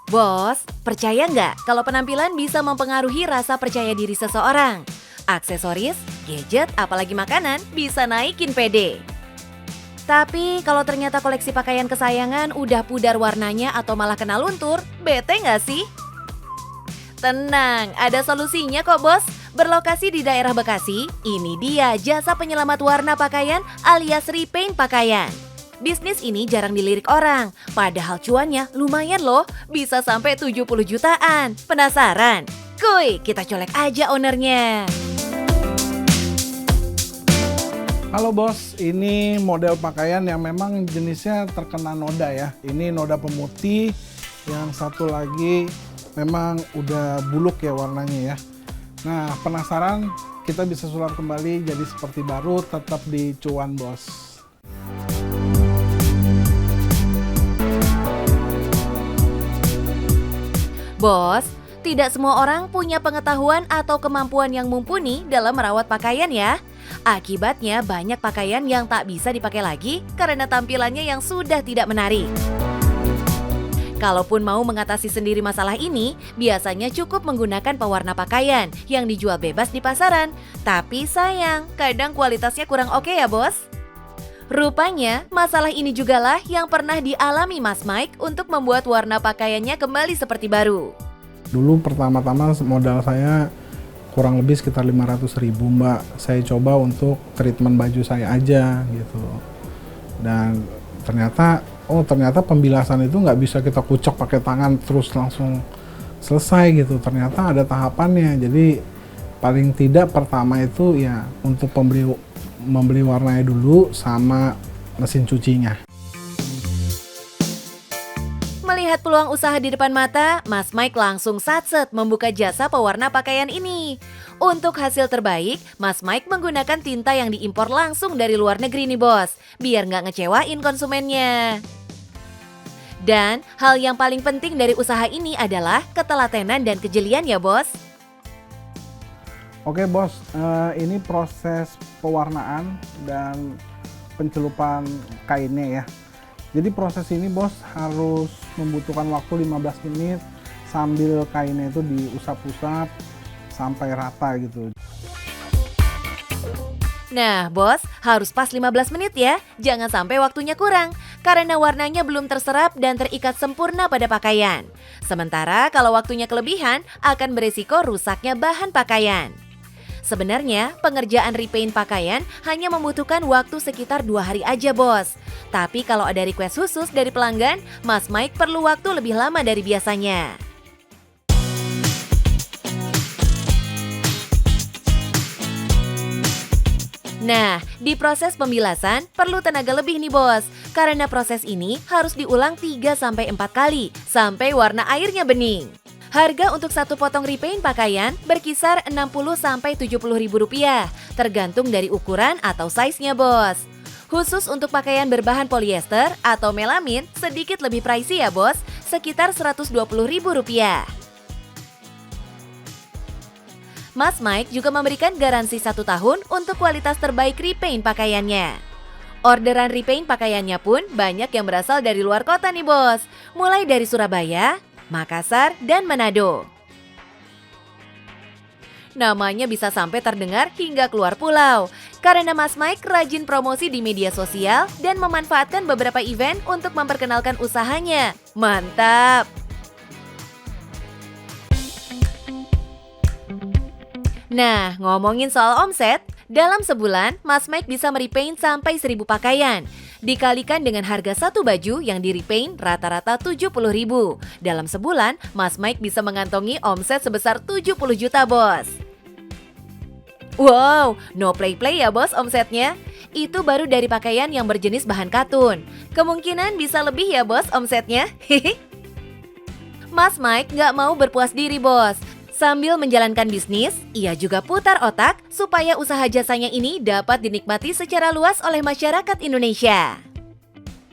Bos, percaya nggak kalau penampilan bisa mempengaruhi rasa percaya diri seseorang? Aksesoris, gadget, apalagi makanan bisa naikin PD. Tapi kalau ternyata koleksi pakaian kesayangan udah pudar warnanya atau malah kena luntur, bete nggak sih? Tenang, ada solusinya kok bos. Berlokasi di daerah Bekasi, ini dia jasa penyelamat warna pakaian alias repaint pakaian. Bisnis ini jarang dilirik orang, padahal cuannya lumayan loh, bisa sampai 70 jutaan. Penasaran? Kuy, kita colek aja ownernya. Halo bos, ini model pakaian yang memang jenisnya terkena noda ya. Ini noda pemutih, yang satu lagi memang udah buluk ya warnanya ya. Nah, penasaran? Kita bisa sulap kembali jadi seperti baru, tetap di cuan bos. Bos, tidak semua orang punya pengetahuan atau kemampuan yang mumpuni dalam merawat pakaian ya. Akibatnya banyak pakaian yang tak bisa dipakai lagi karena tampilannya yang sudah tidak menarik. Kalaupun mau mengatasi sendiri masalah ini, biasanya cukup menggunakan pewarna pakaian yang dijual bebas di pasaran. Tapi sayang, kadang kualitasnya kurang oke ya bos. Rupanya, masalah ini jugalah yang pernah dialami Mas Mike untuk membuat warna pakaiannya kembali seperti baru. Dulu pertama-tama modal saya kurang lebih sekitar 500.000 mbak. Saya coba untuk treatment baju saya aja gitu. Dan ternyata pembilasan itu nggak bisa kita kucek pakai tangan terus langsung selesai gitu. Ternyata ada tahapannya. Jadi paling tidak pertama itu ya untuk membeli warnanya dulu sama mesin cucinya. Melihat peluang usaha di depan mata, Mas Mike langsung satset membuka jasa pewarna pakaian ini. Untuk hasil terbaik, Mas Mike menggunakan tinta yang diimpor langsung dari luar negeri nih bos, biar nggak ngecewain konsumennya. Dan hal yang paling penting dari usaha ini adalah ketelatenan dan kejelian ya bos. Oke bos, ini proses pewarnaan dan pencelupan kainnya ya. Jadi proses ini bos harus membutuhkan waktu 15 menit sambil kainnya itu diusap-usap sampai rata gitu. Nah bos, harus pas 15 menit ya, jangan sampai waktunya kurang. Karena warnanya belum terserap dan terikat sempurna pada pakaian. Sementara kalau waktunya kelebihan, akan beresiko rusaknya bahan pakaian. Sebenarnya, pengerjaan repaint pakaian hanya membutuhkan waktu sekitar 2 hari aja bos. Tapi kalau ada request khusus dari pelanggan, Mas Mike perlu waktu lebih lama dari biasanya. Nah, di proses pembilasan perlu tenaga lebih nih bos. Karena proses ini harus diulang 3-4 kali sampai warna airnya bening. Harga untuk satu potong repaint pakaian berkisar 60-70 ribu rupiah, tergantung dari ukuran atau size-nya bos. Khusus untuk pakaian berbahan polyester atau melamin sedikit lebih pricey ya bos, sekitar 120 ribu rupiah. Mas Mike juga memberikan garansi 1 tahun untuk kualitas terbaik repaint pakaiannya. Orderan repaint pakaiannya pun banyak yang berasal dari luar kota nih bos, mulai dari Surabaya, Makassar, dan Manado. Namanya bisa sampai terdengar hingga keluar pulau, karena Mas Mike rajin promosi di media sosial dan memanfaatkan beberapa event untuk memperkenalkan usahanya. Mantap! Nah, ngomongin soal omset, dalam sebulan Mas Mike bisa merepaint sampai 1.000 pakaian. Dikalikan dengan harga satu baju yang di-repaint rata-rata 70 ribu. Dalam sebulan, Mas Mike bisa mengantongi omset sebesar 70 juta bos. Wow, no play-play ya bos omsetnya. Itu baru dari pakaian yang berjenis bahan katun. Kemungkinan bisa lebih ya bos omsetnya. Mas Mike nggak mau berpuas diri bos. Sambil menjalankan bisnis, ia juga putar otak supaya usaha jasanya ini dapat dinikmati secara luas oleh masyarakat Indonesia.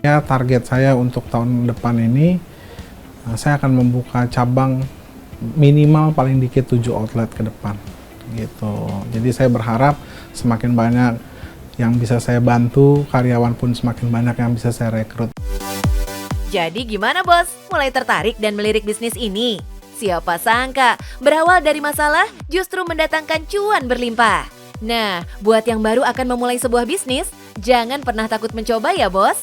Ya, target saya untuk tahun depan ini, saya akan membuka cabang minimal paling dikit 7 outlet ke depan. Gitu. Jadi saya berharap semakin banyak yang bisa saya bantu, karyawan pun semakin banyak yang bisa saya rekrut. Jadi gimana bos? Mulai tertarik dan melirik bisnis ini? Siapa sangka, berawal dari masalah justru mendatangkan cuan berlimpah. Nah, buat yang baru akan memulai sebuah bisnis, jangan pernah takut mencoba ya bos.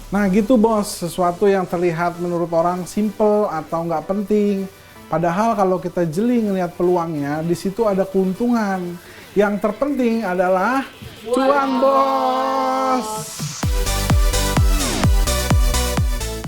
Nah gitu bos, sesuatu yang terlihat menurut orang simple atau nggak penting. Padahal kalau kita jeli ngelihat peluangnya, di situ ada keuntungan. Yang terpenting adalah cuan bos.